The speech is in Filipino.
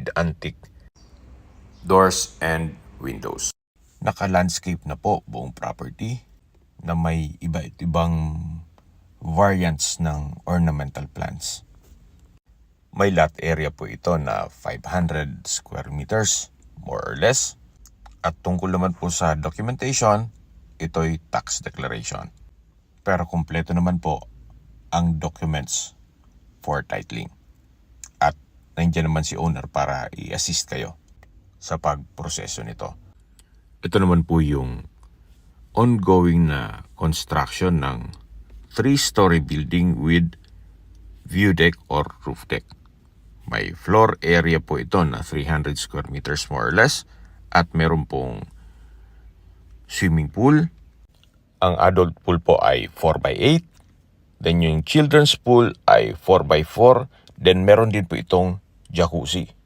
with antique doors and windows. Naka-landscape na po buong property na may iba't ibang variants ng ornamental plants. May lot area po ito na 500 square meters, more or less. At tungkol naman po sa documentation, ito'y tax declaration. Pero kumpleto naman po ang documents for titling. At nandiyan naman si owner para i-assist kayo sa pagproseso nito. Ito naman po yung ongoing na construction ng 3-story building with view deck or roof deck. May floor area po ito na 300 square meters more or less at meron pong swimming pool. Ang adult pool po ay 4x8. Then yung children's pool ay 4x4. Then meron din po itong jacuzzi.